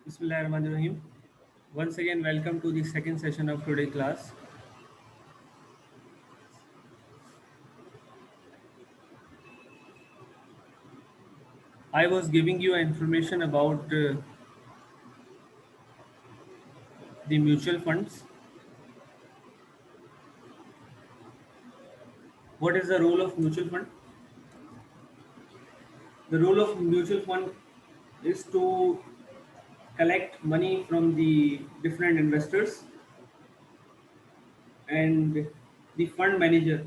Bismillahirrahmanirrahim. Once again, welcome to the second session of today class. I was giving you information about the mutual funds. What is the role of mutual fund? The role of mutual fund is to collect money from the different investors and the fund manager,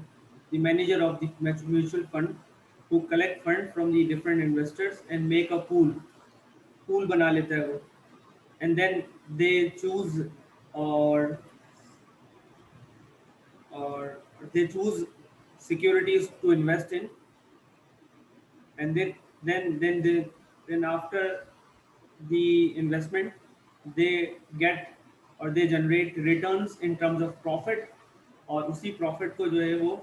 the manager of the mutual fund, to collect fund from the different investors and make a pool बना लेता है वो, and then they choose or or they choose securities to invest in, and then after the investment they get or they generate returns in terms of profit, और उसी profit को जो है वो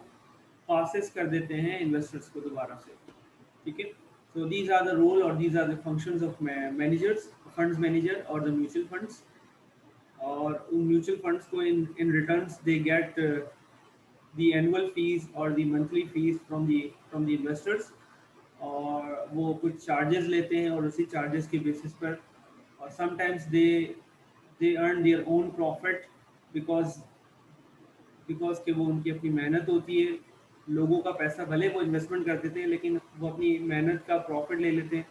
पासेस कर देते हैं इन्वेस्टर्स को दोबारा से. ठीक है. So these are the role or these are the functions of managers, funds manager or the mutual funds. और उन म्यूचुअल फंड्स को in returns they get the annual fees or the monthly fees from the investors, और वो कुछ charges लेते हैं और उसी चार्जेस के बेसिस पर, और sometimes they earn their own profit because because कि वो उनकी अपनी मेहनत होती है. लोगों का पैसा भले वो इन्वेस्टमेंट करते थे लेकिन वो अपनी मेहनत का प्रॉफिट ले लेते हैं,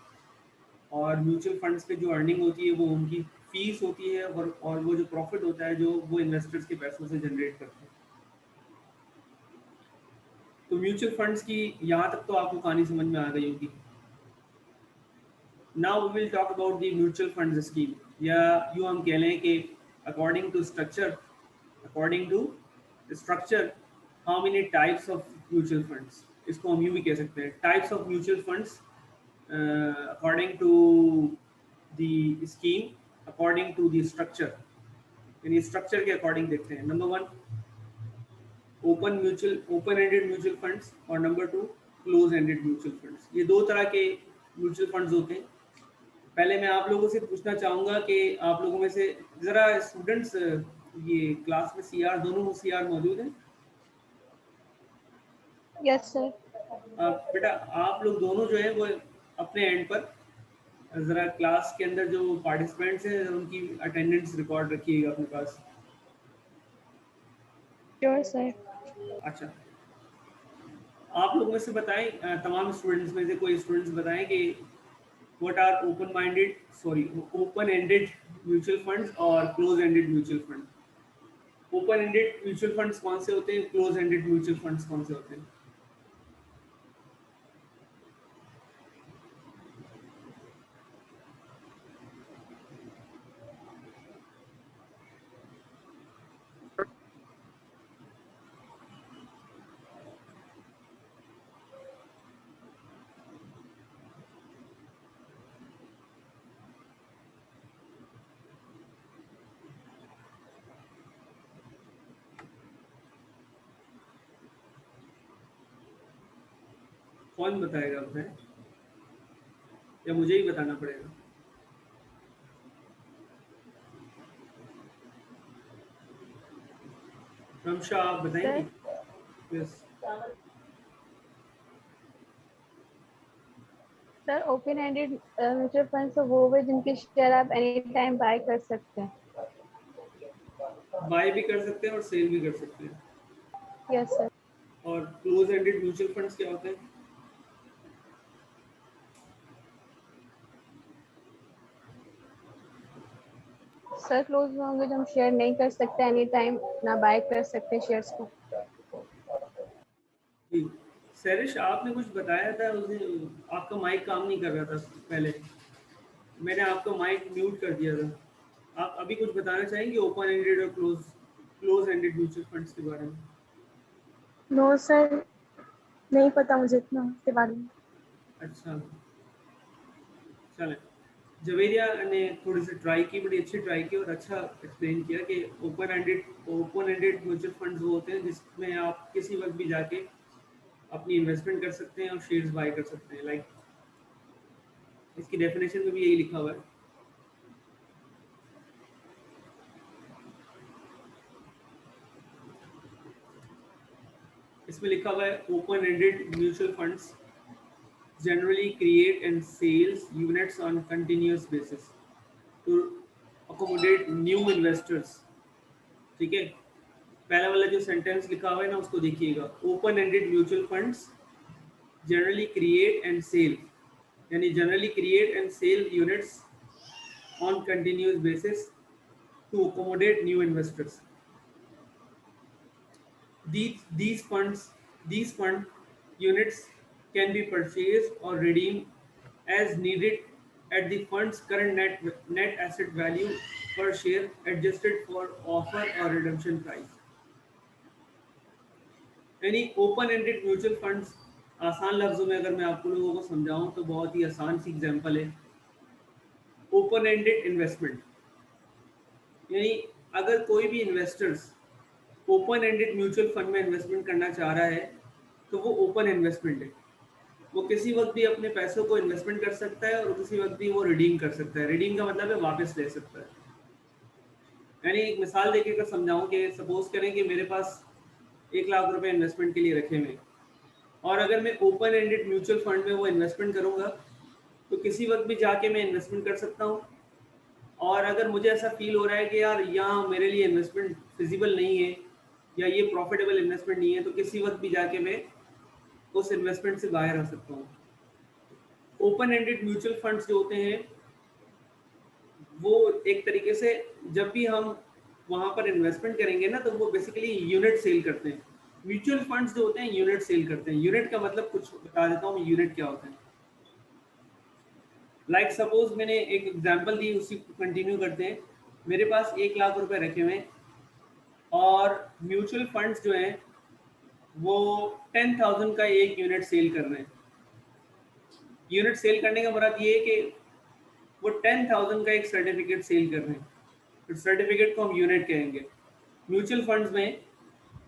और म्यूचुअल फंड्स पे जो अर्निंग होती है वो उनकी फीस होती है, और वो जो प्रॉफिट होता है जो वो इन्वेस्टर्स के पैसों से जनरेट करते हैं. तो म्यूचुअल फंड्स की यहाँ तक तो आपको कहानी समझ में आ गई होगी. Now we will talk about the mutual fund scheme, या यूँ हम कह लें कि according to structure how many types of mutual funds. इसको हम यूँ भी कह सकते हैं types of mutual funds according to the scheme, according to the structure. यानी स्ट्रक्चर के अकॉर्डिंग देखते हैं. Number one, open ended mutual funds, और number two close ended mutual funds. ये दो तरह के म्यूचुअल फंड्स होते हैं. पहले मैं आप लोगों से पूछना चाहूँगा कि आप लोगों में से ज़रा स्टूडेंट्स ये क्लास में सीआर, दोनों सीआर मौजूद हैं? Yes sir. बेटा आप लोग दोनों जो है वो अपने एंड पर ज़रा क्लास के अंदर जो पार्टिसिपेंट्स हैं उनकी अटेंडेंस रिकॉर्ड रखिएगा अपने पास. Sure sir. अच्छा, आप लोग में से बताएं, तमाम स्टूडेंट्स में से कोई स्टूडेंट्स बताएं कि what are open ended mutual funds और close ended mutual fund. Open ended mutual funds कौन से होते हैं, क्लोज एंडेड म्यूचुअल फंड्स कौन से होते हैं? कौन बताएगा बताएं, या मुझे ही बताना पड़ेगा? रमशा आप बताएंगी? Yes. Sir open ended mutual funds वो हुए जिनके शेयर आप एनी टाइम बाय कर सकते हैं. बाय भी कर सकते हैं और सेल भी कर सकते हैं. Yes sir. और क्लोज एंडेड म्यूचुअल फंड्स क्या होते हैं? सर क्लोज में होंगे जो हम शेयर नहीं कर सकते एनी टाइम, ना बाय कर सकते शेयर्स को. जी सरिश, आपने कुछ बताया था उस दिन, आपका माइक काम नहीं कर रहा था पहले, मैंने आपका माइक म्यूट कर दिया था. आप अभी कुछ बताना चाहेंगे ओपन एंडेड और क्लोज एंडेड म्यूचुअल फंड्स के बारे में? नो सर, नहीं पता मुझे इतना उसके बारे में. अच्छा चलें. जवेरिया ने थोड़ी सी ट्राई की, बड़ी अच्छी ट्राई की और अच्छा एक्सप्लेन किया कि ओपन एंडेड म्यूचुअल फंड्स वो होते हैं जिसमें आप किसी वक्त भी जाके अपनी इन्वेस्टमेंट कर सकते हैं और शेयर्स बाय कर सकते हैं. लाइक इसकी डेफिनेशन में भी यही लिखा हुआ है. इसमें लिखा हुआ है open ended mutual funds generally create and sales units on continuous basis to accommodate new investors. ठीक है, पहला वाला जो सेंटेंस लिखा हुआ है ना उसको देखिएगा, open ended mutual funds generally create and sell, यानी generally create and sell units on continuous basis to accommodate new investors. These fund units can be purchased or redeemed as needed at the fund's current net asset value per share adjusted for offer or redemption price. यानी open ended mutual funds, आसान लफ्जों में अगर मैं आपको लोगों को समझाऊं तो बहुत ही आसान सी एग्जांपल है ओपन एंडेड इन्वेस्टमेंट। यानी अगर कोई भी investors open ended mutual fund में इन्वेस्टमेंट करना चाह रहा है तो वो ओपन इन्वेस्टमेंट है, वो किसी वक्त भी अपने पैसों को इन्वेस्टमेंट कर सकता है और किसी वक्त भी वो रिडीम कर सकता है। रिडीम का मतलब है वापस ले सकता है। यानी एक मिसाल देके कर समझाऊं कि सपोज करें कि मेरे पास 1 लाख रुपए इन्वेस्टमेंट के लिए रखे हुए और अगर मैं ओपन एंडेड म्यूचुअल फंड में वो इन्वेस्टमेंट करूंगा तो किसी वक्त भी जाके मैं इन्वेस्टमेंट कर सकता हूँ। और अगर मुझे ऐसा फील हो रहा है कि यार यहाँ मेरे लिए इन्वेस्टमेंट फिजिबल नहीं है या ये प्रॉफिटेबल इन्वेस्टमेंट नहीं है तो किसी वक्त भी जाके मैं उस इन्वेस्टमेंट से बाहर आ सकता हूँ। ओपन एंडेड म्यूचुअल फंड्स जो होते हैं वो एक तरीके से जब भी हम वहाँ पर इन्वेस्टमेंट करेंगे ना तो वो बेसिकली यूनिट सेल करते हैं। म्यूचुअल फंड्स जो होते हैं यूनिट सेल करते हैं। यूनिट का मतलब कुछ बता देता हूँ, यूनिट क्या होता है। लाइक सपोज मैंने एक एग्जांपल दी, उसी को कंटिन्यू करते हैं। मेरे पास 1 लाख रुपए रखे हुए हैं और म्यूचुअल फंड्स जो हैं वो 10,000 का एक यूनिट सेल कर रहे हैं। यूनिट सेल करने का मुराद ये है कि वो 10,000 का एक सर्टिफिकेट सेल कर रहे हैं, तो सर्टिफिकेट को हम यूनिट कहेंगे। म्यूचुअल फंड्स में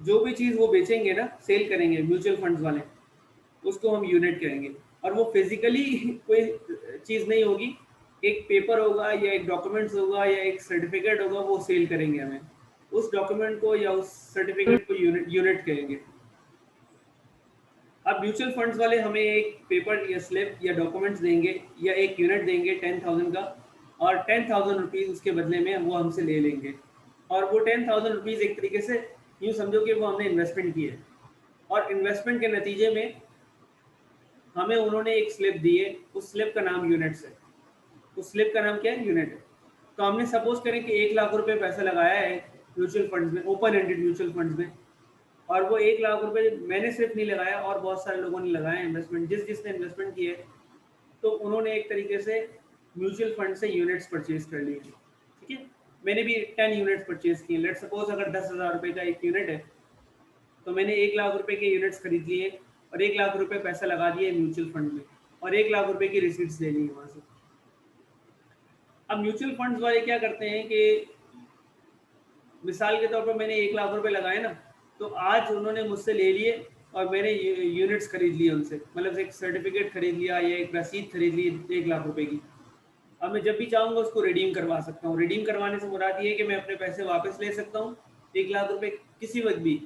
जो भी चीज़ वो बेचेंगे ना, सेल करेंगे म्यूचुअल फंड्स वाले, उसको हम यूनिट कहेंगे। और वो फिजिकली कोई चीज़ नहीं होगी, एक पेपर होगा या एक डॉक्यूमेंट्स होगा या एक सर्टिफिकेट होगा, वो सेल करेंगे हमें। उस डॉक्यूमेंट को या उस सर्टिफिकेट को यूनिट कहेंगे। अब म्यूचुअल फंड्स वाले हमें एक पेपर या स्लिप या डॉक्यूमेंट्स देंगे या एक यूनिट देंगे 10,000 का, और 10,000 रुपीज़ उसके बदले में वो हमसे ले लेंगे। और वो 10,000 रुपीज़ एक तरीके से यूँ समझो कि वो हमने इन्वेस्टमेंट की है, और इन्वेस्टमेंट के नतीजे में हमें उन्होंने एक स्लिप दी है, उस स्लिप का नाम यूनिट्स है। उस स्लिप का नाम क्या है? यूनिट है। तो हमने सपोज करें कि 1 लाख रुपए पैसा लगाया है म्यूचुअल फंड्स में, ओपन एंडेड म्यूचुअल फंड्स में, और वो 1 लाख रुपए मैंने सिर्फ नहीं लगाया और बहुत सारे लोगों ने लगाया इन्वेस्टमेंट। जिसने इन्वेस्टमेंट किया है तो उन्होंने एक तरीके से म्यूचुअल फंड से यूनिट्स परचेज कर लिए। ठीक है, मैंने भी 10 यूनिट्स परचेज किए। लेट सपोज अगर 10,000 रुपये का एक यूनिट है तो मैंने 1 लाख रुपए के यूनिट्स खरीद लिए और 1 लाख रुपए पैसा लगा दिए म्यूचुअल फंड में और 1 लाख रुपए की रिसीट्स ले ली वहाँ से। अब म्यूचुअल फंड्स वाले क्या करते हैं कि मिसाल के तौर पर मैंने 1 लाख रुपए लगाए ना, तो आज उन्होंने मुझसे ले लिए और मैंने यूनिट्स खरीद लिए उनसे, मतलब एक सर्टिफिकेट खरीद लिया या एक रसीद खरीद ली 1 लाख रुपए की। अब मैं जब भी चाहूँगा उसको रिडीम करवा सकता हूँ। रिडीम करवाने से मुराद ये है कि मैं अपने पैसे वापस ले सकता हूँ 1 लाख रुपए किसी वक्त भी।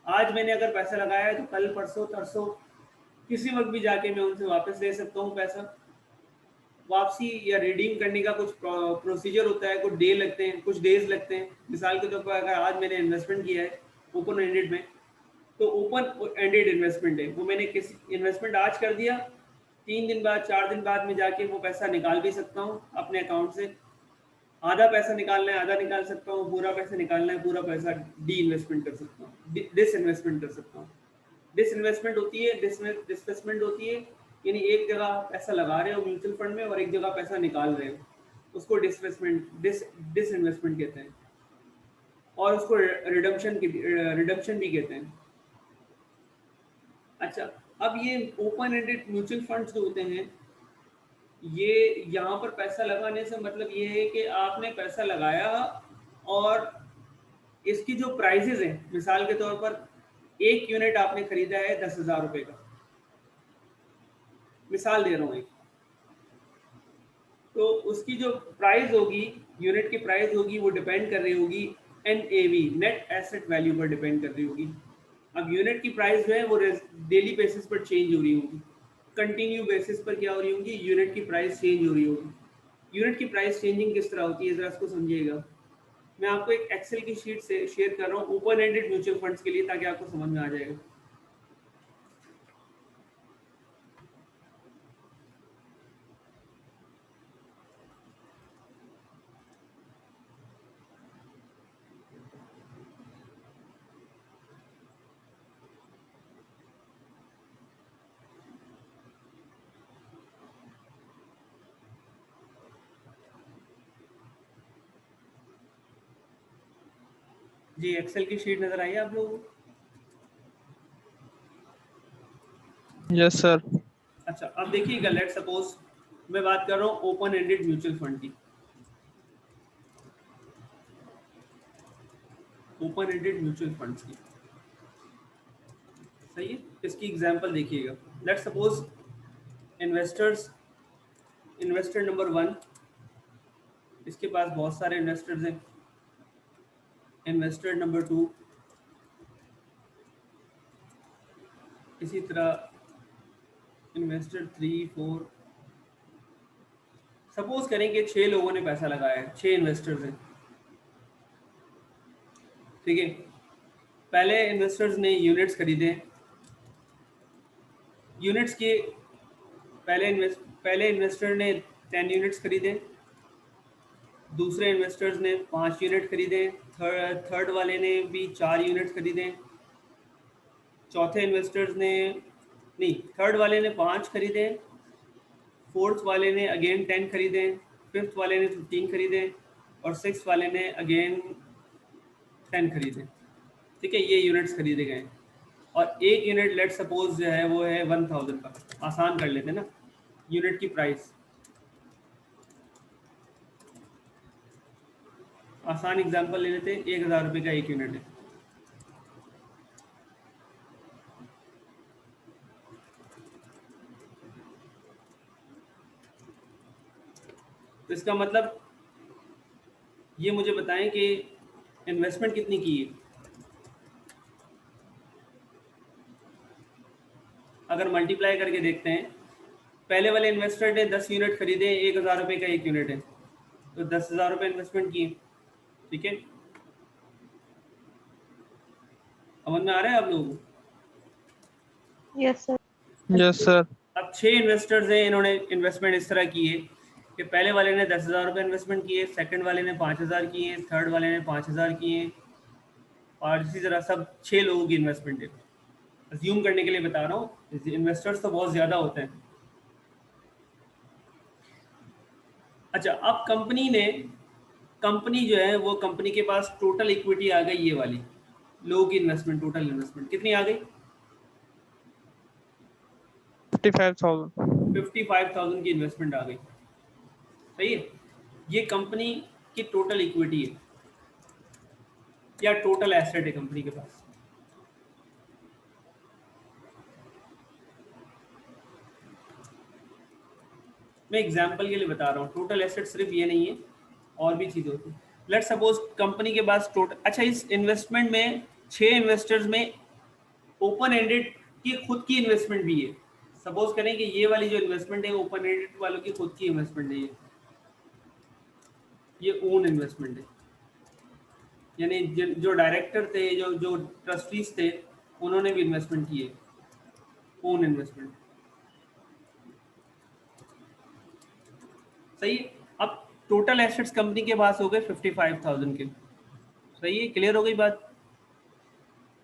आज मैंने अगर पैसा लगाया है तो कल परसों तरसों किसी वक्त भी जाके मैं उनसे वापस ले सकता हूँ पैसा। वापसी या रिडीम करने का कुछ प्रोसीजर होता है, कुछ डे लगते हैं, कुछ डेज लगते हैं। मिसाल के तौर पर अगर आज मैंने इन्वेस्टमेंट किया है ओपन एंडेड में, तो ओपन एंडेड इन्वेस्टमेंट है, वो मैंने किसी इन्वेस्टमेंट आज कर दिया, 3 दिन बाद 4 दिन बाद में जाके वो पैसा निकाल भी सकता हूँ अपने अकाउंट से। आधा पैसा निकालना है आधा निकाल सकता हूँ, पूरा पैसा निकालना है पूरा पैसा डी इन्वेस्टमेंट कर सकता हूँ, डिस इन्वेस्टमेंट कर सकता हूँ। डिस इन्वेस्टमेंट होती है, डिसइन्वेस्टमेंट होती है, यानी एक जगह पैसा लगा रहे हो म्यूचुअल फंड में और एक जगह पैसा निकाल रहे हो, उसको डिस इन्वेस्टमेंट कहते हैं, और उसको रिडम्पशन भी कहते हैं। अच्छा, अब ये ओपन एंडेड म्यूचुअल फंड्स जो होते हैं, ये यहाँ पर पैसा लगाने से मतलब ये है कि आपने पैसा लगाया और इसकी जो प्राइजेज हैं, मिसाल के तौर पर एक यूनिट आपने खरीदा है 10,000 रुपये का, मिसाल दे रहा हूँ एक, तो उसकी जो प्राइस होगी, यूनिट की प्राइस होगी, वो डिपेंड कर रही होगी NAV, नेट एसेट वैल्यू पर डिपेंड कर रही होगी। अब यूनिट की प्राइस जो है वो डेली बेसिस पर चेंज हो रही होगी, कंटिन्यू बेसिस पर क्या हो रही होगी, यूनिट की प्राइस चेंज हो रही होगी। यूनिट की प्राइस चेंजिंग किस तरह होती है, जरा इसको समझिएगा। मैं आपको एक एक्सेल की शीट से शेयर कर रहा हूँ ओपन एंडेड म्यूचुअल फंड्स के लिए, ताकि आपको समझ में आ जाएगा। जी, एक्सेल की शीट नजर आई है आप लोगों को? Yes sir. अच्छा, अब देखिएगा, लेट सपोज मैं बात कर रहा हूँ ओपन एंडेड म्यूचुअल फंड की। ओपन एंडेड म्यूचुअल फंड्स की, सही है। इसकी एग्जांपल देखिएगा। लेट सपोज इन्वेस्टर नंबर 1, इसके पास बहुत सारे इन्वेस्टर्स हैं। इन्वेस्टर नंबर 2, इसी तरह इन्वेस्टर 3, 4। सपोज करें कि 6 लोगों ने पैसा लगाया है, 6 इन्वेस्टर्स हैं, ठीक है। पहले इन्वेस्टर्स ने यूनिट्स खरीदे। यूनिट्स के पहले इन्वेस्टर ने 10 यूनिट्स खरीदे, दूसरे इन्वेस्टर्स ने 5 यूनिट खरीदे, थर्ड वाले ने भी 4 यूनिट्स खरीदे, चौथे इन्वेस्टर्स ने नहीं, थर्ड वाले ने 5 खरीदे, फोर्थ वाले ने अगेन 10 खरीदे, फिफ्थ वाले ने 15 खरीदे, और सिक्स वाले ने अगेन 10 खरीदे, ठीक है। ये यूनिट्स खरीदे गए। और एक यूनिट लेट सपोज जो है वो है 1000 का, आसान कर लेते हैं ना, यूनिट की प्राइस। आसान एग्जांपल ले लेते हैं, 1000 रुपये का एक यूनिट है। तो इसका मतलब ये मुझे बताएं कि इन्वेस्टमेंट कितनी की है। अगर मल्टीप्लाई करके देखते हैं, पहले वाले इन्वेस्टर ने 10 यूनिट खरीदे, 1000 रुपये का एक यूनिट है, तो 10,000 रुपये इन्वेस्टमेंट किए, ठीक है। समझ में आ रहा है आप लोगों को? Yes sir. Yes sir. अब 6 इन्वेस्टर्स हैं, इन्होंने इन्वेस्टमेंट इस तरह की है कि पहले वाले ने 10,000 रुपये इन्वेस्टमेंट किए, सेकंड वाले ने 5,000 किए, थर्ड वाले ने 5,000 किए, और इसी तरह सब 6 लोगों की इन्वेस्टमेंट है। अज्यूम करने के लिए बता रहा हूँ, इन्वेस्टर्स तो बहुत ज़्यादा होते हैं। अच्छा, अब कंपनी जो है वो, कंपनी के पास टोटल इक्विटी आ गई, ये वाली लोगों की इन्वेस्टमेंट, टोटल इन्वेस्टमेंट कितनी आ गई? 55,000। 55,000 की इन्वेस्टमेंट आ गई, सही है। ये कंपनी की टोटल इक्विटी है या टोटल एसेट है कंपनी के पास। मैं एग्जांपल के लिए बता रहा हूँ, टोटल एसेट सिर्फ ये नहीं है, और भी चीज़ होती है। लेट सपोज कंपनी के पास टोटल, अच्छा, इस इन्वेस्टमेंट में 6 इन्वेस्टर्स में ओपन एंडेड की खुद की इन्वेस्टमेंट भी है। सपोज करें कि ये वाली जो इन्वेस्टमेंट है ओपन एंडेड वालों की खुद की इन्वेस्टमेंट है, ये ओन इन्वेस्टमेंट है। यानी जो डायरेक्टर थे, जो जो ट्रस्टीज थे, उन्होंने भी इन्वेस्टमेंट की है, ओन इन्वेस्टमेंट, सही है। अब टोटल एसेट्स कंपनी के पास हो गए 55,000 के, सही है, क्लियर हो गई बात।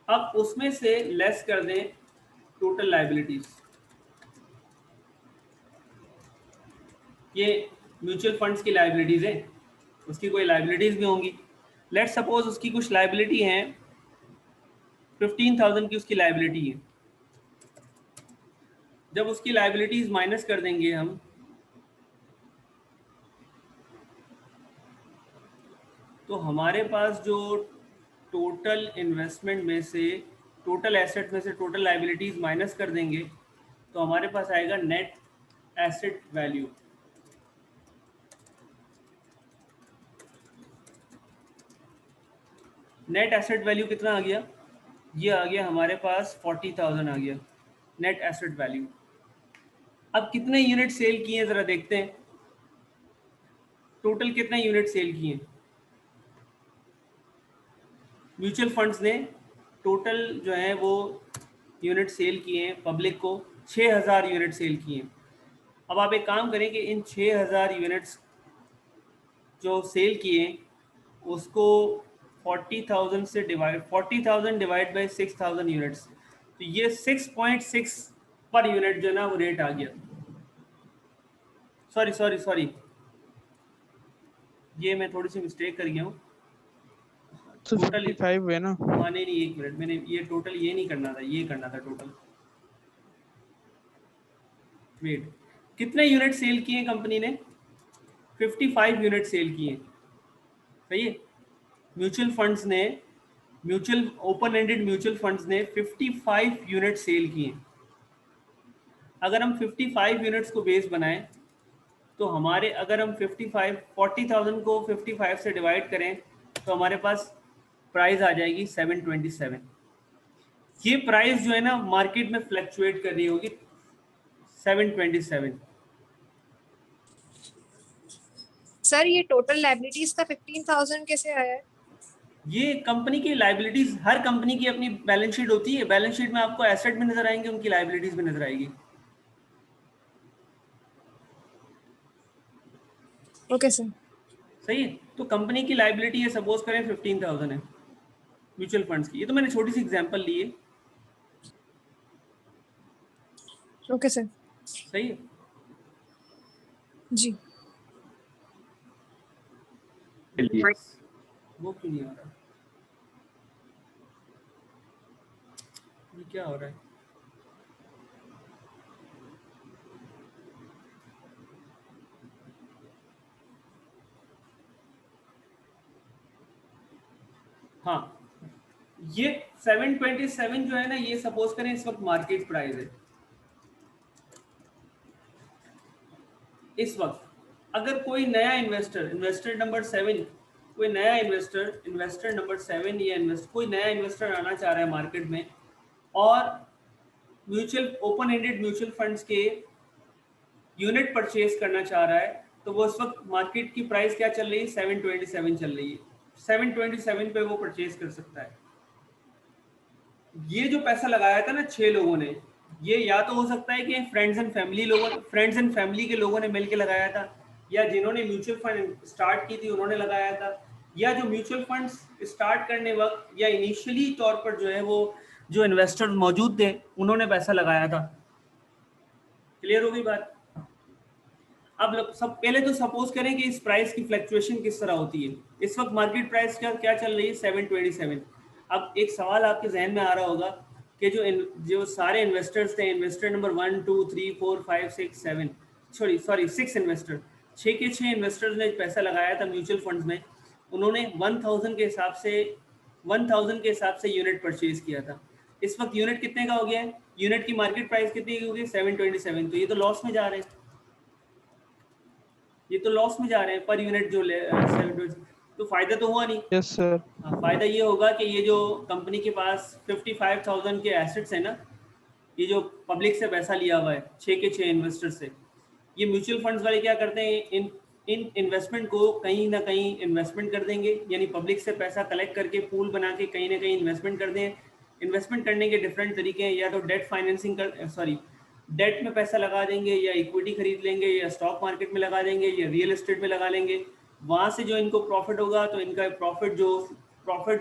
अब उसमें से लेस कर दें टोटल लाइबिलिटीज। ये म्यूचुअल फंड्स की लाइबिलिटीज है, उसकी कोई लाइबिलिटीज भी होंगी। लेट सपोज उसकी कुछ लाइबिलिटी हैं, 15,000 की उसकी लाइबिलिटी है। जब उसकी लाइबिलिटीज माइनस कर देंगे हम, तो हमारे पास जो टोटल इन्वेस्टमेंट में से, टोटल एसेट में से टोटल लाइबिलिटीज माइनस कर देंगे, तो हमारे पास आएगा net asset value. Net asset value कितना आ गया? ये आ गया हमारे पास 40,000 आ गया नेट एसेट वैल्यू। अब कितने यूनिट सेल किए हैं ज़रा देखते हैं, टोटल कितने यूनिट सेल किए हैं म्यूचुअल फंड्स ने। टोटल जो है वो यूनिट सेल किए हैं पब्लिक को 6,000 यूनिट सेल किए हैं। अब आप एक काम करें कि इन 6,000 यूनिट्स जो सेल किए उसको 40,000 से डिवाइड 40,000 डिवाइड बाई 6,000 यूनिट्स, तो ये 6.6 पर यूनिट जो है ना वो रेट आ गया। सॉरी ये मैं थोड़ी सी मिस्टेक कर गया हूँ। तो टोटल 55 है ना। हाँ नहीं एक मिनट, मैंने ये टोटल ये नहीं करना था, ये करना था टोटल। वेट, कितने यूनिट सेल किए कंपनी ने? 55 यूनिट सेल किए, सही है। म्यूचुअल फंड्स ने mutual open ended mutual funds ने 55 यूनिट सेल किए। अगर हम 55 यूनिट्स को बेस बनाएं तो हमारे, अगर हम 40,000 को 55 से डिवाइड करें तो हमारे पास प्राइस आ जाएगी 727। ये प्राइस जो है ना मार्केट में फ्लक्चुएट कर रही होगी 727। सर ये टोटल लाइबिलिटीज का 15,000 कैसे आया है? ये कंपनी की लाइबिलिटीज, हर कंपनी की अपनी बैलेंस शीट होती है। बैलेंस शीट में आपको एसेट भी नजर आएंगे, उनकी लाइबिलिटीज भी नजर आएगी। Okay sir. सही है। तो कंपनी की लाइबिलिटी है, सपोज करें 15,000 है म्यूचुअल फंड्स की। ये तो मैंने छोटी सी एग्जांपल ली है, ओके सर। सही है। जी। वो क्यों नहीं आ रहा, ये क्या हो रहा है? हाँ, ये 727 जो है ना, ये सपोज करें इस वक्त मार्केट प्राइस है। इस वक्त अगर कोई नया इन्वेस्टर नंबर 7, कोई नया इन्वेस्टर नंबर 7 या कोई नया इन्वेस्टर आना चाह रहा है मार्केट में और ओपन एंडेड म्यूचुअल फंड्स के यूनिट परचेज करना चाह रहा है, तो वो इस वक्त मार्केट की प्राइस क्या चल रही है? 727 चल रही है। 727 पे वो परचेज कर सकता है। ये जो पैसा लगाया था ना 6 लोगों ने, ये या तो हो सकता है कि फ्रेंड्स एंड फैमिली के लोगों ने मिलकर लगाया था, या जिन्होंने म्यूचुअल फंड स्टार्ट की थी उन्होंने लगाया था, या जो म्यूचुअल फंड्स स्टार्ट करने वक्त या इनिशियली तौर पर जो है वो जो इन्वेस्टर मौजूद थे उन्होंने पैसा लगाया था। क्लियर होगी बात? अब सब पहले तो सपोज करें कि इस प्राइस की फ्लक्चुएशन किस तरह होती है। इस वक्त मार्केट प्राइस क्या चल रही है? 727। अब एक सवाल आपके जहन में आ रहा होगा कि जो सारे इन्वेस्टर्स थे, इन्वेस्टर नंबर 1 2 3 4 5 6 7, सॉरी 6 इन्वेस्टर, 6 के 6 इन्वेस्टर्स ने पैसा लगाया था म्यूचुअल फंड्स में। उन्होंने 1000 के हिसाब से यूनिट परचेज किया था। इस वक्त यूनिट कितने का हो गया है? यूनिट की मार्केट प्राइस कितनी होगी? 727। तो ये तो लॉस में जा रहे हैं, ये तो लॉस में जा रहे हैं पर यूनिट जो तो फायदा तो हुआ नहीं। Yes sir. फायदा ये होगा कि ये जो कंपनी के पास 55,000 के एसेट्स हैं ना, ये जो पब्लिक से पैसा लिया हुआ है 6 के 6 इन्वेस्टर से, ये म्यूचुअल फंड्स वाले क्या करते हैं? इन इन्वेस्टमेंट को कहीं ना कहीं इन्वेस्टमेंट कर देंगे, यानी पब्लिक से पैसा कलेक्ट करके पूल बना के कहीं ना कहीं इन्वेस्टमेंट कर दें। इन्वेस्टमेंट करने के डिफरेंट तरीके हैं, या तो डेट में पैसा लगा देंगे, या इक्विटी खरीद लेंगे, या स्टॉक मार्केट में लगा देंगे, या रियल एस्टेट में लगा लेंगे। वहाँ से जो इनको प्रॉफिट होगा तो इनका प्रॉफिट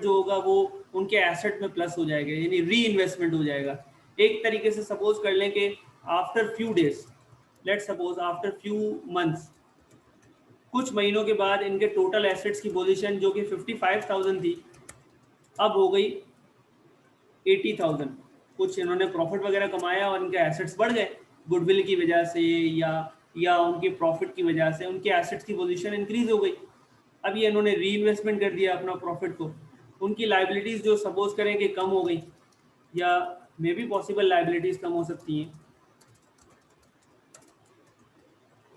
जो होगा वो उनके एसेट में प्लस हो जाएगा, यानी री इन्वेस्टमेंट हो जाएगा। एक तरीके से सपोज कर लें कि after few days, let's suppose after few months, कुछ महीनों के बाद इनके टोटल एसेट्स की पोजीशन जो कि 55,000 थी अब हो गई 80,000। कुछ इन्होंने प्रॉफिट वगैरह कमाया और इनके एसेट्स बढ़ गए गुडविल की वजह से, या उनके प्रॉफिट की वजह से उनके एसेट्स की पोजीशन इंक्रीज हो गई। अब ये इन्होंने री इन्वेस्टमेंट कर दिया अपना प्रॉफिट को, उनकी लाइबिलिटीज़ जो सपोज करें कि कम हो गई, या मे बी पॉसिबल लाइबिलिटीज़ कम हो सकती हैं।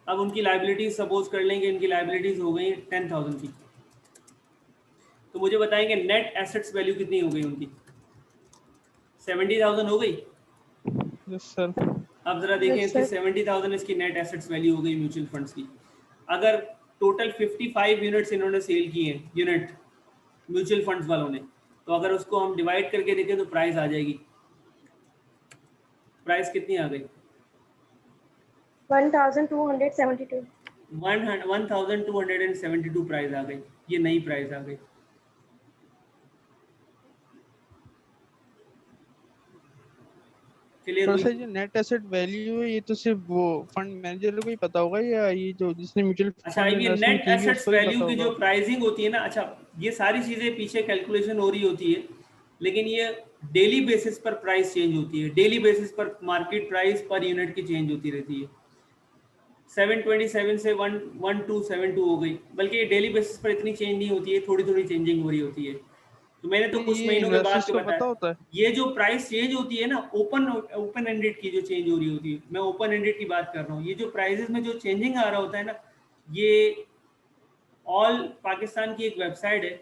अब उनकी लाइबिलिटीज़ सपोज कर लेंगे, इनकी लाइबिलिटीज़ हो गई 10,000 की, तो मुझे बताएंगे नेट एसेट्स वैल्यू कितनी हो गई उनकी? 70,000 हो गई। Yes sir. अब जरा देखें Yes, इसकी sir. 70,000 इसकी नेट एसेट्स वैल्यू हो गई म्यूचुअल फंड्स की। अगर टोटल 55 यूनिट्स इन्होंने सेल किए हैं, यूनिट म्यूचुअल फंड्स वालों ने, तो अगर उसको हम डिवाइड करके देखें तो प्राइस आ जाएगी। प्राइस कितनी आ गई? 1272. 1272 प्राइस आ गई। ये नई प्राइस आ गई। क्लियर तो हुई? सर ये नेट एसेट वैल्यू है, ये तो सिर्फ वो फंड मैनेजर को ही पता होगा या ये जो जिसने म्यूचुअल अच्छा, फंड अब में ये इन्वेस्टमेंट नेट की हुई एसेट्स उसको ही वैल्यू पता की होगा? जो प्राइसिंग होती है ना, अच्छा ये सारी चीज़ें पीछे कैलकुलेशन हो रही होती है, लेकिन ये डेली बेसिस पर प्राइस चेंज होती है। डेली बेसिस पर मार्केट प्राइस पर यूनिट की चेंज होती रहती है। 727 से 1272 हो गई, बल्कि ये डेली बेसिस पर इतनी चेंज नहीं होती है, थोड़ी थोड़ी चेंजिंग हो रही होती है। तो मैंने तो कुछ ये महीनों के बाद इन्वेस्टर्स के को बताया, पता होता है? ये जो प्राइस चेंज होती है ना, ओपन एंडेड की जो चेंज हो रही होती है, मैं ओपन एंडेड की बात कर रहा हूँ। ये जो प्राइसेस में जो चेंजिंग आ रहा होता है ना, ये ऑल पाकिस्तान की एक वेबसाइट है,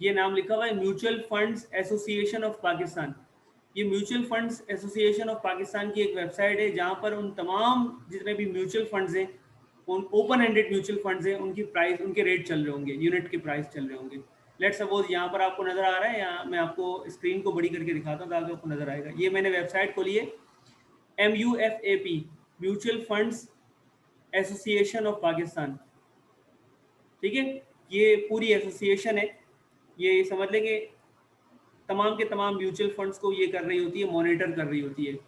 ये नाम लिखा हुआ है mutual funds association of Pakistan. ये mutual funds association of Pakistan की एक वेबसाइट है जहाँ पर उन तमाम जितने भी म्यूचुअल फंड्स हैं, उन ओपन एंडेड म्यूचुअल फंड्स हैं, उनकी प्राइस, उनके रेट चल रहे होंगे, यूनिट के प्राइस चल रहे होंगे। लेट्स सपोज यहाँ पर आपको नज़र आ रहा है, यहाँ मैं आपको स्क्रीन को बड़ी करके दिखाता हूँ ताकि आपको नज़र आएगा। ये मैंने वेबसाइट खोली है, MUFAP mutual funds association of Pakistan. ठीक है, ये पूरी एसोसिएशन है, ये समझ लेंगे तमाम के तमाम म्यूचुअल फंड्स को ये कर रही होती है, मॉनिटर कर रही होती है।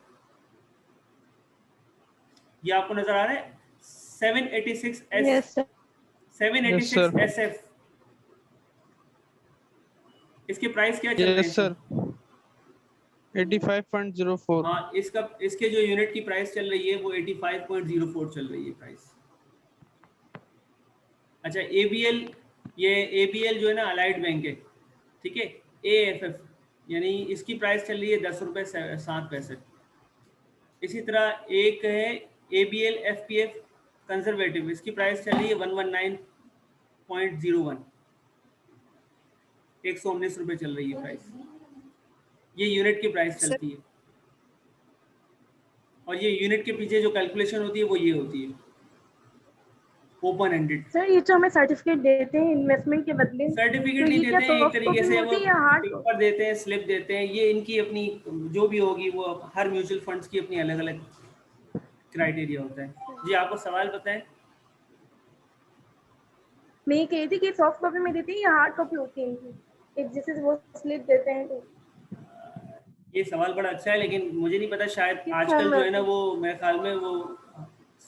ये आपको नजर आ रहा है 786 Yes, sir. 786 Yes, sir. SF। इसके प्राइस क्या चल रहे हैं यस सर। 85.04। हाँ, इसके जो यूनिट की प्राइस चल रही है वो 85.04 चल रही है प्राइस। अच्छा, ABL, ये ABL जो है ना अलाइड बैंक है, ठीक है, AFF, यानी इसकी प्राइस चल रही है 10 रुपये 7 पैसे। इसी तरह एक है ABL FPF कंजर्वेटिव, इसकी प्राइस चल रही है 119.01, 119 रुपये चल रही है प्राइस। ये यूनिट की प्राइस सर चलती है, और ये यूनिट के पीछे जो कैलकुलेशन होती है वो ये होती है ओपन एंडेड। सर ये जो हमें सर्टिफिकेट देते हैं इन्वेस्टमेंट के बदले, सर्टिफिकेट तो नहीं ये क्या देते हैं, एक सॉफ्ट तरीके कॉपी से होती वो है या हार्ड? पेपर देते हैं, स्लिप देते हैं। ये इनकी अपनी जो भी होगी, वो हर म्यूचुअल फंड्स की अपनी अलग अलग क्राइटेरिया होता है। जी आपको सवाल बताएं। मैं ये कही थी कि सॉफ्ट कॉपी में देते हैं या हार्ड कॉपी होती है इनकी, एक जैसे वो स्लिप देते हैं तो? ये सवाल बड़ा अच्छा है, लेकिन मुझे नहीं पता, शायद किस आजकल जो है ना फॉर्मेट? वो मेरे ख्याल में वो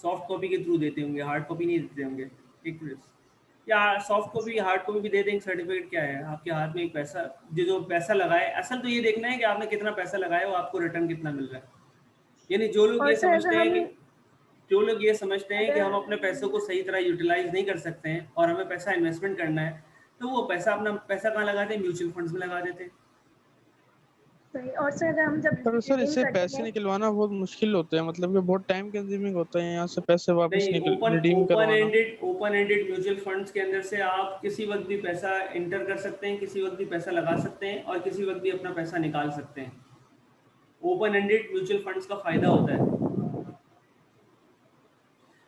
सॉफ्ट कॉपी के थ्रू देते होंगे, हार्ड कॉपी नहीं देते होंगे। एक मिनट, या सॉफ्ट कॉपी हार्ड कॉपी भी दे देंगे। सर्टिफिकेट क्या है, आपके हाथ में एक पैसा, जो पैसा लगाए, असल तो ये देखना है कि आपने कितना पैसा लगाया, वो आपको रिटर्न कितना मिल रहा है। यानी जो लोग और ये सर समझते अगर हैं कि हम जो लोग ये समझते हैं कि हम अगर अपने पैसों को सही तरह यूटिलाइज नहीं कर सकते हैं और हमें पैसा इन्वेस्टमेंट करना है, तो वो पैसा, अपना पैसा कहाँ लगाते हैं? म्यूचुअल फंड्स में लगा देते हैं। सही, और सर अगर हम जब पर सर रिडीम इससे करते पैसे हैं, निकलवाना बहुत मुश्किल होता है, मतलब कि बहुत टाइम कंज्यूमिंग होता है यहाँ से पैसे वापस नहीं, निकल ओपन रिडीम करवाना। ओपन एंडेड म्यूचुअल फंड्स के अंदर से आप किसी वक्त भी पैसा इंटर कर सकते हैं, किसी वक्त भी पैसा लगा सकते हैं, और किसी वक्त भी अपना पैसा निकाल सकते हैं। ओपन एंडेड म्यूचुअल फंड्स का फायदा होता है,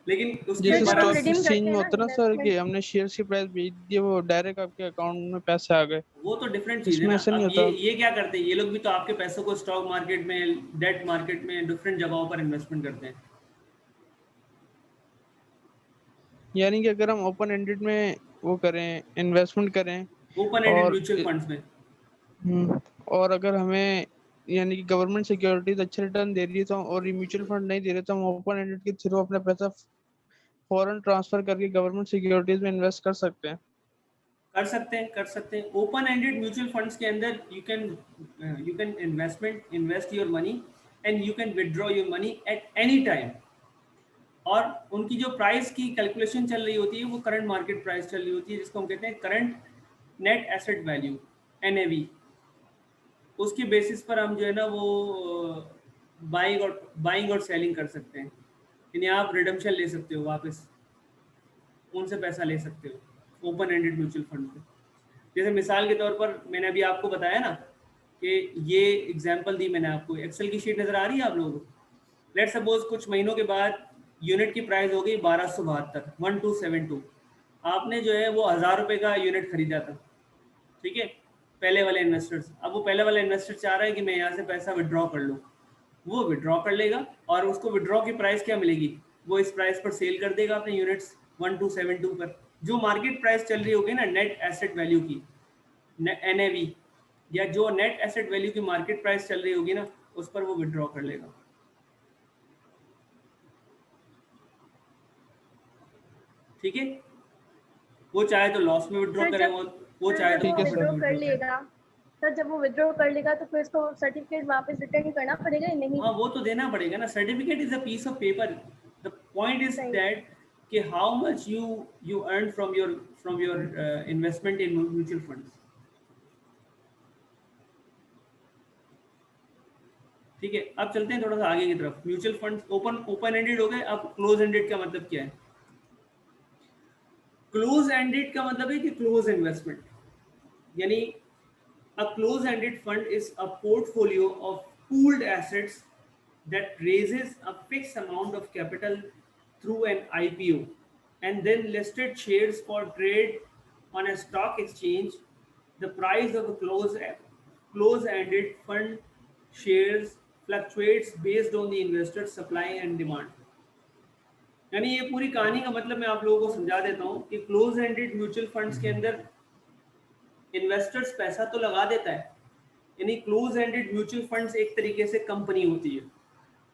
लेकिन उसके सर जैसे जब हम स्टॉक बरक्स रिडीम एक्सचेंज करते में हैं ना होता है ना सर, कि इन्वेस्टमेंट, हमने शेयर की प्राइस भेज दी, वो डायरेक्ट आपके अकाउंट में पैसे आ गए। वो तो डिफरेंट चीज़ है इसमें ना। ऐसा नहीं अब होता। ये क्या करते हैं, ये लोग भी तो आपके पैसों को स्टॉक मार्केट में, डेट मार्केट में, डिफरेंट जगहों पर इन्वेस्टमेंट करते हैं। यानी कि अगर हम ओपन एंडेड में वो करें, इन्वेस्टमेंट करें, ओपन एंडेड और म्यूचुअल फंड्स में और अगर हमें यानी कि गवर्नमेंट सिक्योरिटीज अच्छे रिटर्न दे रही है तो, और ये म्यूचुअल फंड नहीं दे रहे, तो हम ओपन एंडेड के थ्रू अपना पैसा फॉरेन ट्रांसफर करके गवर्नमेंट सिक्योरिटीज में इन्वेस्ट कर सकते हैं। कर सकते हैं। ओपन एंडेड म्यूचुअल फंड्स के अंदर you can invest your money, and you can withdraw your money at any time. और उनकी जो प्राइस की कैलकुलेशन चल रही होती है वो करंट मार्केट प्राइस चल रही होती है, जिसको हम कहते हैं current net asset value, NAV। उसके बेसिस पर हम जो है ना वो बाइंग और सेलिंग कर सकते हैं। यानी आप रिडम्पशन ले सकते हो, वापस उनसे पैसा ले सकते हो ओपन एंडेड म्यूचुअल फंड में। जैसे मिसाल के तौर पर मैंने अभी आपको बताया ना कि ये एग्जांपल दी मैंने आपको, एक्सेल की शीट नज़र आ रही है आप लोगों को। लेट सपोज कुछ महीनों के बाद यूनिट की प्राइस हो गई 1272, 1272, आपने जो है वो 1000 रुपये का यूनिट खरीदा था, ठीक है, पहले वाले इन्वेस्टर्स। अब वो पहले वाला इन्वेस्टर चाह रहा है कि मैं यहाँ से पैसा विड्रॉ कर लूँ, वो विड्रॉ कर लेगा और उसको विड्रॉ की प्राइस क्या मिलेगी, वो इस प्राइस पर सेल कर देगा अपने यूनिट्स 1272 पर। जो मार्केट प्राइस चल रही होगी ना नेट एसेट वैल्यू की, NAV, या जो नेट एसेट वैल्यू की मार्केट प्राइस चल रही होगी ना, उस पर वो विड्रॉ कर लेगा। ठीक है, वो चाहे तो लॉस में विड्रॉ सर, करे, जब वो चाहे तो ठीक है, वो सर। विड्रॉ कर लेगा, सर जब वो विड्रॉ कर लेगा तो फिर उसको सर्टिफिकेट वापस रिटर्न करना पड़ेगा या नहीं? हाँ, वो तो देना पड़ेगा ना। Certificate is a piece of paper. The point is सही। दैट कि how much you earn from your investment in mutual funds. ठीक है, अब चलते हैं थोड़ा सा आगे की तरफ। म्यूचुअल फंड्स ओपन एंडेड हो गए। अब क्लोज एंडेड का मतलब क्या है? क्लोज एंडेड का मतलब है कि क्लोज इन्वेस्टमेंट, यानी a close-ended fund is a portfolio of pooled assets that raises a fixed amount of capital through an IPO and then listed shares for trade on a stock exchange. The price of a close-ended fund shares fluctuates based on the investor's supply and demand. यानी ये पूरी कहानी का मतलब मैं आप लोगों को समझा देता हूँ कि क्लोज एंडेड म्यूचुअल फंड्स के अंदर इन्वेस्टर्स पैसा तो लगा देता है, यानी क्लोज एंडेड म्यूचुअल फंड्स एक तरीके से कंपनी होती है,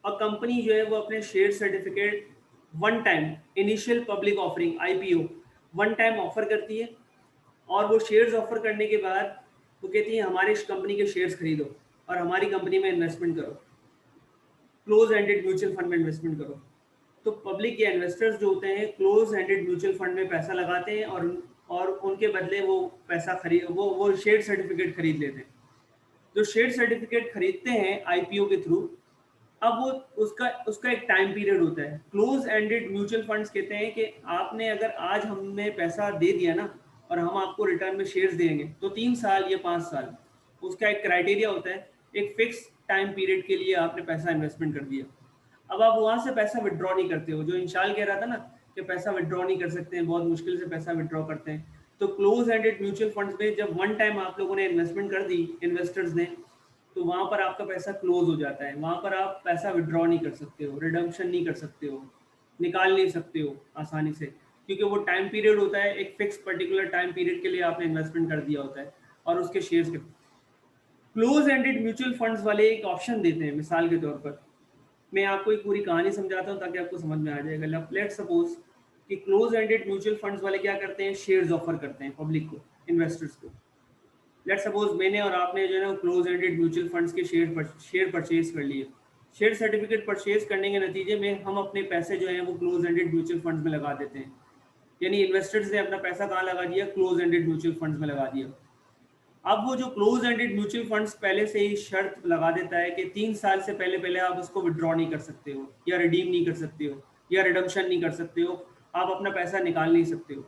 और कंपनी जो है वो अपने share certificate one time initial public offering IPO one time offer करती है, और वो शेयर्स ऑफर करने के बाद वो कहती है हमारी इस कंपनी के शेयर्स खरीदो और हमारी कंपनी में इन्वेस्टमेंट करो, क्लोज एंडेड म्यूचुअल फंड में इन्वेस्टमेंट करो। तो पब्लिक या इन्वेस्टर्स जो होते हैं क्लोज एंडेड म्यूचुअल फंड में पैसा लगाते हैं और उनके बदले वो पैसा वो शेयर सर्टिफिकेट खरीद लेते हैं। जो शेयर सर्टिफिकेट खरीदते हैं IPO के थ्रू, अब वो उसका एक टाइम पीरियड होता है। क्लोज एंडेड म्यूचुअल फंड्स कहते हैं कि आपने अगर आज हमें पैसा दे दिया ना और हम आपको रिटर्न में शेयर्स देंगे तो 3 साल या 5 साल, उसका एक क्राइटेरिया होता है, एक फिक्स टाइम पीरियड के लिए आपने पैसा इन्वेस्टमेंट कर दिया। अब आप वहाँ से पैसा विड्रॉ नहीं करते हो। जो इंशाल कह रहा था ना कि पैसा विड्रॉ नहीं कर सकते हैं, बहुत मुश्किल से पैसा विड्रॉ करते हैं, तो क्लोज एंडेड म्यूचुअल फंड्स में जब वन टाइम आप लोगों ने इन्वेस्टमेंट कर दी इन्वेस्टर्स ने, तो वहाँ पर आपका पैसा क्लोज हो जाता है। वहाँ पर आप पैसा विड्रॉ नहीं कर सकते हो, रिडम्पशन नहीं कर सकते हो, निकाल नहीं सकते हो आसानी से, क्योंकि वो टाइम पीरियड होता है, एक फिक्स पर्टिकुलर टाइम पीरियड के लिए आपने इन्वेस्टमेंट कर दिया होता है और उसके शेयर्स के। क्लोज एंडेड म्यूचुअल फंड्स वाले एक ऑप्शन देते हैं, मिसाल के तौर पर मैं आपको एक पूरी कहानी समझाता हूँ ताकि आपको समझ में आ जाएगा। लेट सपोज कि क्लोज एंडेड म्यूचुअल फंड्स वाले क्या करते हैं, शेयर्स ऑफर करते हैं पब्लिक को, इन्वेस्टर्स को। लेट सपोज मैंने और आपने जो है ना क्लोज एंडेड म्यूचुअल फंड्स के शेयर परचेज कर लिए। शेयर सर्टिफिकेट परचेज करने के नतीजे में हम अपने पैसे जो हैं वो क्लोज एंडेड म्यूचुअल फंड्स में लगा देते हैं, यानी इन्वेस्टर्स ने अपना पैसा कहाँ लगा दिया, क्लोज एंडेड म्यूचुअल फंड्स में लगा दिया। अब वो जो क्लोज एंडेड म्यूचुअल फंड्स पहले से ही शर्त लगा देता है कि 3 साल से पहले आप उसको विड्रॉ नहीं कर सकते हो, या रिडीम नहीं कर सकते हो, या रिडम्पशन नहीं कर सकते हो, आप अपना पैसा निकाल नहीं सकते हो।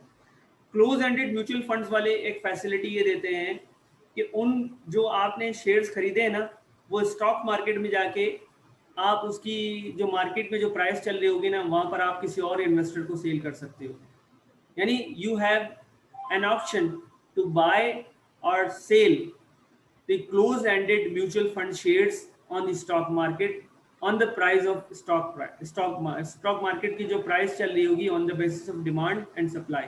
क्लोज एंडेड म्यूचुअल फंड्स वाले एक फैसिलिटी ये देते हैं कि उन जो आपने शेयर्स खरीदे हैं ना, वो स्टॉक मार्केट में जाके आप उसकी जो मार्केट में जो प्राइस चल रही होगी ना, वहाँ पर आप किसी और इन्वेस्टर को सेल कर सकते हो। यानी you have an option to buy or sell the close-ended mutual fund shares on the stock market on the price of stock market की जो प्राइस चल रही होगी on the basis of demand and supply।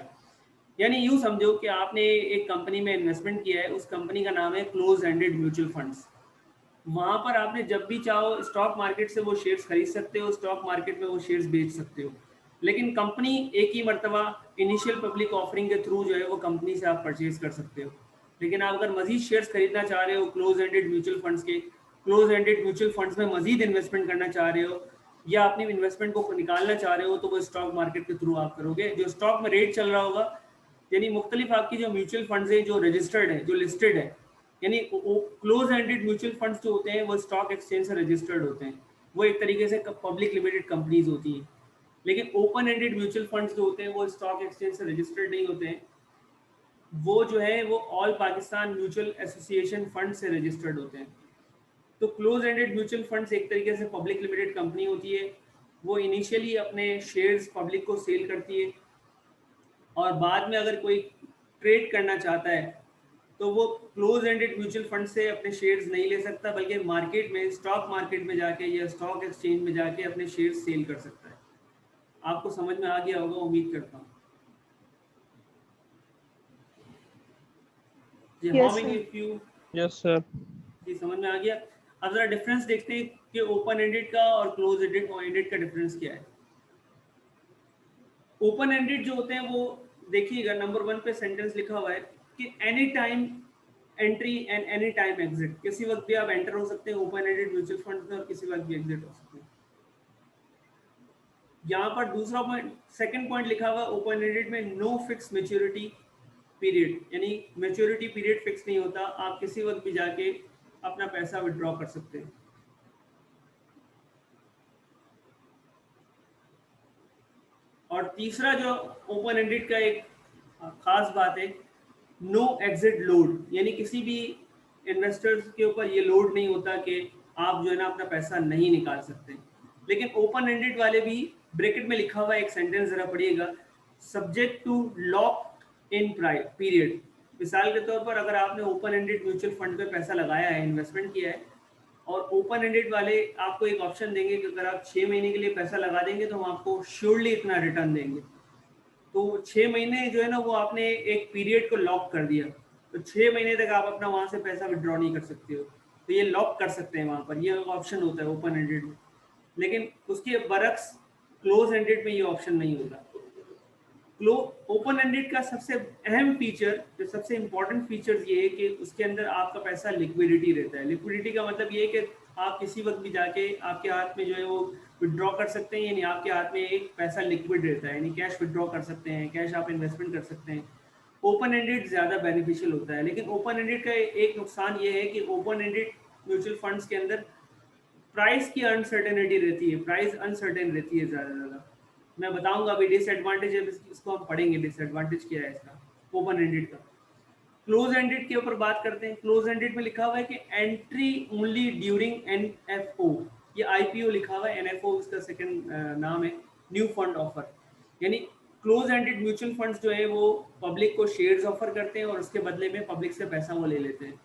यानी यूँ समझो कि आपने एक कंपनी में इन्वेस्टमेंट किया है, उस कंपनी का नाम है क्लोज एंडेड म्यूचुअल फंड्स। वहाँ पर आपने जब भी चाहो स्टॉक मार्केट से वो शेयर्स खरीद सकते हो, स्टॉक मार्केट में वो शेयर्स बेच सकते हो, लेकिन कंपनी एक ही मरतबा इनिशियल पब्लिक ऑफरिंग के थ्रू जो है वो कंपनी से आप परचेज कर सकते हो। लेकिन आप अगर मजीद शेयर्स खरीदना चाह रहे हो क्लोज एंडेड म्यूचुअल फंड्स के, क्लोज एंडेड म्यूचुअल फंड्स में मजीद इन्वेस्टमेंट करना चाह रहे हो, या अपनी इन्वेस्टमेंट को निकालना चाह रहे हो, तो वो स्टॉक मार्केट के थ्रू आप करोगे। जो स्टॉक में रेट चल रहा होगा, यानी मुख्तलिफ आपकी जो म्यूचुअल फंड्स हैं जो रजिस्टर्ड है, जो लिस्टेड है, यानी क्लोज एंडेड म्यूचुअल फंड्स जो होते हैं वो स्टॉक एक्सचेंज से रजिस्टर्ड होते हैं, वो एक तरीके से पब्लिक लिमिटेड कंपनीज होती हैं। लेकिन ओपन एंडेड म्यूचुअल फंड्स जो होते हैं वो स्टॉक एक्सचेंज से रजिस्टर्ड नहीं होते हैं, वो जो है वो all Pakistan mutual association fund से रजिस्टर्ड होते हैं। तो क्लोज एंडेड म्यूचुअल फंड्स एक तरीके से पब्लिक लिमिटेड कंपनी होती है। वो इनिशियली अपने शेयर्स पब्लिक को सेल करती है और बाद में अगर कोई ट्रेड करना चाहता है तो वो क्लोज एंडेड म्यूचुअल फंड से अपने शेयर्स नहीं ले सकता, बल्कि मार्केट में, स्टॉक मार्केट में जाके या स्टॉक एक्सचेंज में जाके अपने शेयर्स सेल कर सकता है। आपको समझ में आ गया होगा, उम्मीद करता हूँ। जी, how Yes, many sir. Of you? Yes sir. जी, समझ में आ गया। अब जरा डिफरेंस देखते हैं कि ओपन एंडेड का और क्लोज एंडेड का डिफरेंस क्या है। ओपन एंडेड जो होते हैं वो, देखिएगा नंबर 1 पे सेंटेंस लिखा हुआ है कि any time entry and any time exit. किसी वक्त भी आप एंटर हो सकते हैं ओपन एंडेड म्यूचुअल फंड में और किसी वक्त भी एग्जिट हो सकते हैं। यहाँ पर दूसरा पॉइंट, सेकंड पॉइंट लिखा हुआ ओपन एंडेड में नो फिक्स मैच्योरिटी पीरियड, यानी मैच्योरिटी पीरियड फिक्स नहीं होता, आप किसी वक्त भी जाके अपना पैसा विड्रॉ कर सकते हैं। और तीसरा जो ओपन एंडेड का एक खास बात है, नो एग्जिट लोड, यानी किसी भी इन्वेस्टर्स के ऊपर ये लोड नहीं होता कि आप जो है ना अपना पैसा नहीं निकाल सकते। लेकिन ओपन एंडेड वाले भी, ब्रैकेट में लिखा हुआ एक सेंटेंस जरा पढ़िएगा, subject to lock in period. मिसाल के तौर पर अगर आपने ओपन एंडेड म्यूचुअल फंड पे पैसा लगाया है, इन्वेस्टमेंट किया है, और ओपन एंडेड वाले आपको एक ऑप्शन देंगे कि अगर आप 6 महीने के लिए पैसा लगा देंगे तो हम आपको श्योरली इतना रिटर्न देंगे। तो 6 महीने जो है ना वो आपने एक पीरियड को लॉक कर दिया, तो 6 महीने तक आप अपना वहाँ से पैसा विड्रॉ नहीं कर सकते हो, तो ये लॉक कर सकते हैं वहाँ पर, ये ऑप्शन होता है ओपन एंडेड में। लेकिन उसके बरक्स क्लोज एंडेड में ये ऑप्शन नहीं होता। ओपन एंडेड का सबसे अहम फीचर, जो सबसे इंपॉर्टेंट फीचर ये है कि उसके अंदर आपका पैसा लिक्विडिटी रहता है। लिक्विडिटी का मतलब ये है कि आप किसी वक्त भी जाके आपके हाथ में जो है वो विड्रॉ कर सकते हैं, यानी आपके हाथ में एक पैसा लिक्विड रहता है, यानी कैश विड्रॉ कर सकते हैं, कैश आप इन्वेस्टमेंट कर सकते हैं। ओपन एंडेड ज़्यादा बेनिफिशियल होता है। लेकिन ओपन एंडेड का एक नुकसान ये है कि ओपन एंडेड म्यूचुअल फंड्स के अंदर प्राइस की अनसर्टेनिटी रहती है, प्राइस अनसर्टेन रहती है ज़्यादा। मैं बताऊंगा अभी डिसएडवांटेज है, इसको हम पढ़ेंगे डिसएडवांटेज क्या है इसका ओपन एंडेड का। क्लोज एंडेड के ऊपर बात करते हैं। क्लोज एंडेड में लिखा हुआ है कि एंट्री ओनली ड्यूरिंग एनएफओ, ये आईपीओ लिखा हुआ है, एनएफओ इसका सेकंड नाम है, न्यू फंड ऑफर। यानी क्लोज एंडेड म्यूचुअल फंड्स जो है वो पब्लिक को शेयर्स ऑफर करते हैं और उसके बदले में पब्लिक से पैसा वो ले लेते हैं।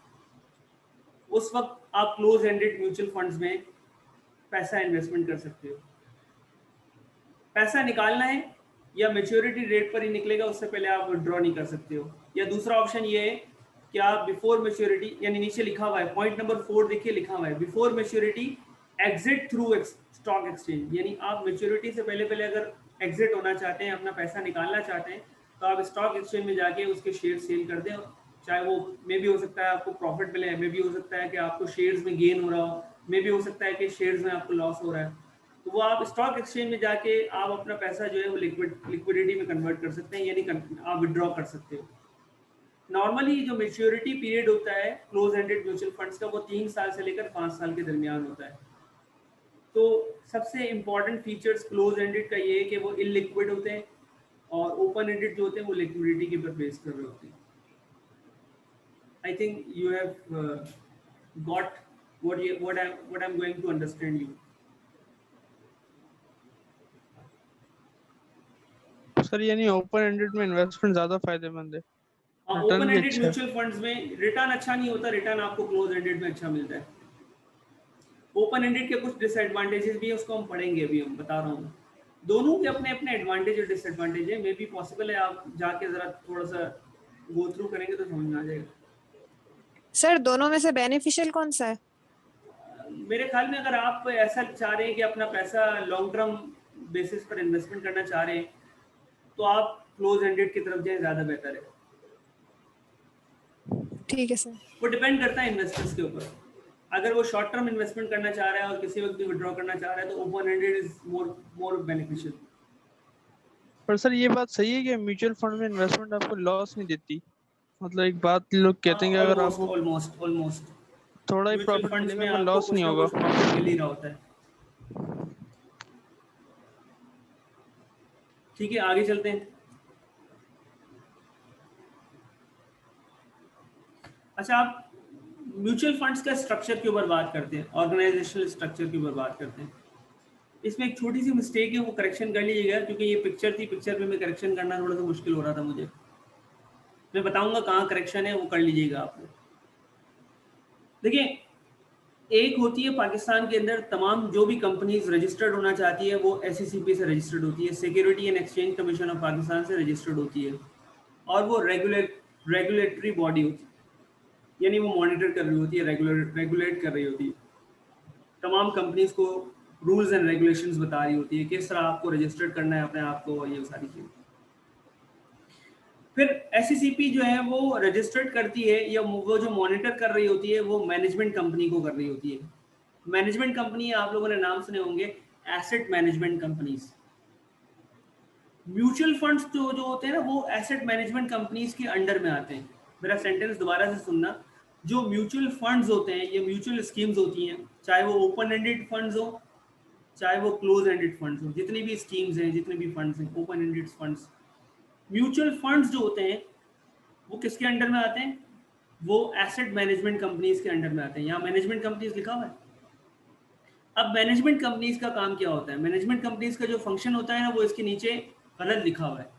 उस वक्त आप क्लोज एंडेड म्यूचुअल फंड्स में पैसा इन्वेस्टमेंट कर सकते हो। पैसा निकालना है या मैच्योरिटी डेट पर ही निकलेगा, उससे पहले आप विड्रॉ नहीं कर सकते हो। या दूसरा ऑप्शन ये है कि आप बिफोर मैच्योरिटी, यानी नीचे लिखा हुआ है पॉइंट नंबर 4 देखिए लिखा हुआ है, before maturity exit through stock exchange, यानी आप मैच्योरिटी से पहले पहले अगर एग्जिट होना चाहते हैं, अपना पैसा निकालना चाहते हैं, तो आप स्टॉक एक्सचेंज में जाके उसके शेयर सेल कर दें। चाहे वो मे भी हो सकता है आपको प्रॉफिट मिले, मे भी हो सकता है कि आपको शेयर्स में गेन हो रहा हो, मे भी हो सकता है कि शेयर्स में आपको लॉस हो रहा है। तो वो आप स्टॉक एक्सचेंज में जाके आप अपना पैसा जो है वो लिक्विडिटी में कन्वर्ट कर सकते हैं, यानी आप विड्रॉ कर सकते हो। नॉर्मली जो मैच्योरिटी पीरियड होता है क्लोज एंडेड म्यूचुअल फंड्स का, वो 3 साल से लेकर 5 साल के दरमियान होता है। तो सबसे इम्पॉर्टेंट फीचर्स क्लोज एंडेड का ये है कि वो इलिक्विड होते हैं, और ओपन एंडेड जो होते हैं वो लिक्विडिटी के ऊपर बेस कर रहे होते हैं। I think you have got what I'm going to understand you. Sir यानी ओपन एंडेड में इन्वेस्टमेंट ज्यादा फायदेमंद है, रिटर्न ओपन भी एंडेड अच्छा है। म्यूचुअल फंड्स में रिटर्न अच्छा नहीं होता, रिटर्न आपको क्लोज एंडेड में अच्छा मिलता है। ओपन एंडेड के कुछ डिसएडवांटेजेस भी है, उसको हम पढ़ेंगे, अभी हम बता रहा हूँ। दोनों के अपने अपने एडवांटेज और डिसएडवांटेज है। मे बी पॉसिबल है आप जाके जरा थोड़ा सा गो थ्रू करेंगे तो समझ में आ जाएगा। सर दोनों में से बेनिफिशियल कौन सा है? मेरे ख्याल में अगर आप ऐसा चाह रहे हैं कि अपना पैसा लॉन्ग टर्म बेसिस पर इन्वेस्टमेंट करना चाह रहे हैं, तो आप क्लोज एंडेड की तरफ जाएं, ज़्यादा बेहतर है। ठीक है सर। वो डिपेंड करता है इन्वेस्टर्स के ऊपर। अगर वो शॉर्ट टर्म इन्वेस्टमेंट करना चाह रहा है और किसी वक्त भी विड्रॉ करना चाह रहा है, तो open ended is more beneficial. पर सर ये बात सही है कि म्यूचुअल फंड में इन्वेस्टमेंट आपको लॉस नहीं देती? मतलब एक बात लोग कहते हैं कि अगर ऑलमोस्ट आपको ऑलमोस्ट ऑलमोस्ट थोड़ा ही म्यूचुअल प्रॉफिट फंड्स मिलेगा में पर आपको लॉस कुछ नहीं ना होगा। कुछ प्रॉफिट मिल ही रहा होता है। ठीक है, आगे चलते हैं। अच्छा, आप म्यूचुअल फंड्स का स्ट्रक्चर के ऊपर बात करते हैं, ऑर्गेनाइजेशनल स्ट्रक्चर के ऊपर बात करते हैं। इसमें एक छोटी सी मिस्टेक है, वो करेक्शन कर लीजिएगा, क्योंकि ये पिक्चर थी, पिक्चर पे मैं करेक्शन करना थोड़ा सा मुश्किल हो रहा था मुझे। मैं बताऊंगा कहाँ करेक्शन है, वो कर लीजिएगा आप लोग। देखिए, एक होती है पाकिस्तान के अंदर तमाम जो भी कंपनीज रजिस्टर्ड होना चाहती है वो SECP से रजिस्टर्ड होती है, security and exchange commission of Pakistan से रजिस्टर्ड होती है, और वो रेगुलेटरी बॉडी होती है, यानी वो मॉनिटर कर रही होती है, रेगुलेट कर रही होती है, तमाम कंपनीज को रूल्स एंड रेगुलेशंस बता रही होती है, किस तरह आपको रजिस्टर्ड करना है अपने आप को, और ये सारी चीज़ें। फिर SECP जो है वो रजिस्टर्ड करती है, या वो जो मॉनिटर कर रही होती है वो मैनेजमेंट कंपनी को कर रही होती है। मैनेजमेंट कंपनी आप लोगों ने नाम सुने होंगे, asset management companies. Mutual funds जो होते हैं ना, वो एसेट मैनेजमेंट कंपनीज के अंडर में आते हैं। मेरा सेंटेंस दोबारा से सुनना। जो म्यूचुअल फंड्स होते हैं, ये म्यूचुअल स्कीम्स होती हैं, चाहे वो ओपन एंडेड फंड्स हो, चाहे वो क्लोज एंडेड फंड्स हो, जितनी भी स्कीम्स हैं, जितने भी फंड्स हैं, open ended funds, mutual funds जो होते हैं वो किसके अंडर में आते हैं? वो एसेट मैनेजमेंट कंपनीज के अंडर में आते हैं। यहाँ मैनेजमेंट कंपनीज लिखा हुआ है। अब मैनेजमेंट कंपनीज का काम क्या होता है? मैनेजमेंट कंपनीज का जो फंक्शन होता है ना, वो इसके नीचे गलत लिखा हुआ है,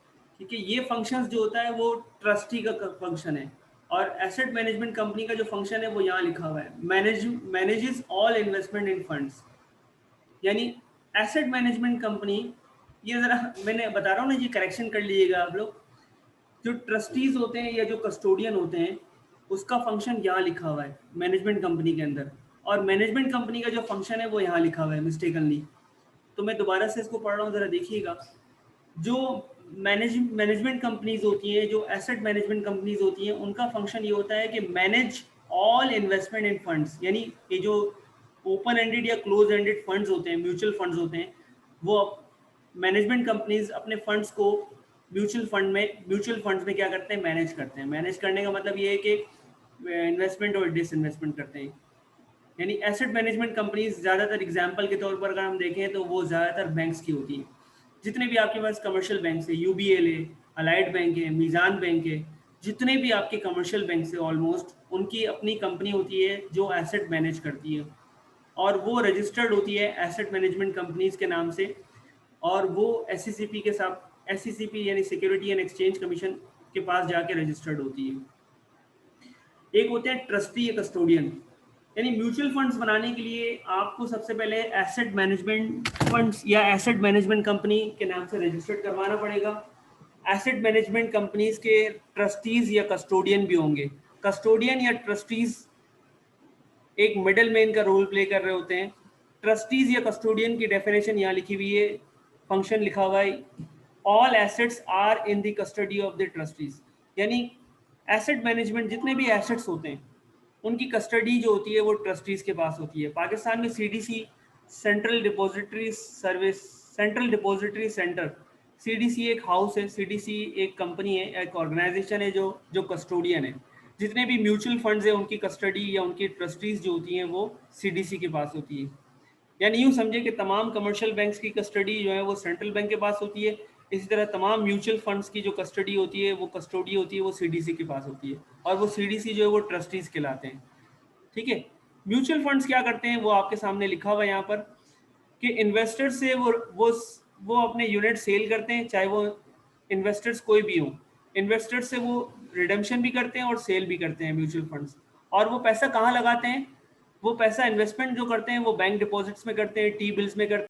क्योंकि ये फंक्शंस जो होता है वो ट्रस्टी का फंक्शन है, और एसेट मैनेजमेंट कंपनी का जो फंक्शन है वो यहाँ लिखा हुआ है, मैनेजेस ऑल इन्वेस्टमेंट इन फंड्स। यानी एसेट मैनेजमेंट कंपनी, ये ज़रा मैंने बता रहा हूँ ना, ये करेक्शन कर लीजिएगा आप लोग। जो ट्रस्टीज होते हैं या जो कस्टोडियन होते हैं, उसका फंक्शन यहाँ लिखा हुआ है मैनेजमेंट कंपनी के अंदर, और मैनेजमेंट कंपनी का जो फंक्शन है वो यहाँ लिखा हुआ है मिस्टेकनली। तो मैं दोबारा से इसको पढ़ रहा हूँ, ज़रा देखिएगा। जो मैनेजमेंट कंपनीज होती हैं, जो एसेट मैनेजमेंट कंपनीज होती हैं, उनका फंक्शन ये होता है कि मैनेज ऑल इन्वेस्टमेंट इन फंड्स। यानी ये जो ओपन एंडेड या क्लोज एंडेड फंड्स होते हैं, म्यूचुअल फंड्स होते हैं, वो मैनेजमेंट कंपनीज अपने फंड्स को म्यूचुअल फंड्स में क्या करते हैं? मैनेज करते हैं। मैनेज करने का मतलब ये है कि इन्वेस्टमेंट और डिसइन्वेस्टमेंट करते हैं। यानी एसेट मैनेजमेंट कंपनीज ज़्यादातर एग्जांपल के तौर पर अगर हम देखें तो वो ज़्यादातर बैंक्स की होती हैं। जितने भी आपके पास कमर्शियल बैंक है, UBL है, अलाइड बैंक है, मीज़ान बैंक है, जितने भी आपके कमर्शियल बैंक है ऑलमोस्ट, उनकी अपनी कंपनी होती है जो एसेट मैनेज करती है, और वो रजिस्टर्ड होती है एसेट मैनेजमेंट कंपनीज के नाम से, और वो SECP के साथ, SECP यानी सिक्योरिटी एंड एक्सचेंज कमीशन के पास जाके रजिस्टर्ड होती है। एक होते हैं ट्रस्टी या कस्टोडियन। यानी म्यूचुअल फंड्स बनाने के लिए आपको सबसे पहले एसेट मैनेजमेंट फंड्स या एसेट मैनेजमेंट कंपनी के नाम से रजिस्टर्ड करवाना पड़ेगा। एसेट मैनेजमेंट कंपनीज के ट्रस्टीज या कस्टोडियन भी होंगे। कस्टोडियन या ट्रस्टीज एक मिडल मैन का रोल प्ले कर रहे होते हैं। ट्रस्टीज या कस्टोडियन की डेफिनेशन यहाँ लिखी हुई है, फंक्शन लिखा हुआ है, all assets are in the custody of the trustees. यानी एसेट मैनेजमेंट, जितने भी एसेट्स होते हैं उनकी कस्टडी जो होती है वो ट्रस्टीज के पास होती है। पाकिस्तान में CDC, central depository service, central depository centre, CDC एक हाउस है, CDC एक कंपनी है, एक ऑर्गेनाइजेशन है जो कस्टोडियन है। जितने भी म्यूचुअल फंड्स हैं उनकी कस्टडी या उनकी ट्रस्टीज जो होती हैं वो CDC के पास होती है। यानी यूँ समझे कि तमाम कमर्शियल बैंक्स की कस्टडी जो है वो सेंट्रल बैंक के पास होती है। इसी तरह तमाम म्यूचुअल फंड्स की जो कस्टडी होती है, वो कस्टडी होती है, वो CDC के पास होती है, और वो CDC जो है वो ट्रस्टीज कहलाते हैं। ठीक है। म्यूचुअल फंड्स क्या करते हैं वो आपके सामने लिखा हुआ है यहाँ पर, कि इन्वेस्टर से वो अपने यूनिट सेल करते हैं, चाहे वो इन्वेस्टर्स कोई भी हो। इन्वेस्टर से वो रिडेम्पशन भी करते हैं और सेल भी करते हैं म्यूचुअल फंड्स। और वो पैसा कहाँ लगाते हैं? वो पैसा इन्वेस्टमेंट जो करते हैं वो बैंक डिपॉजिट्स में करते हैं, T बिल्स में करते हैं।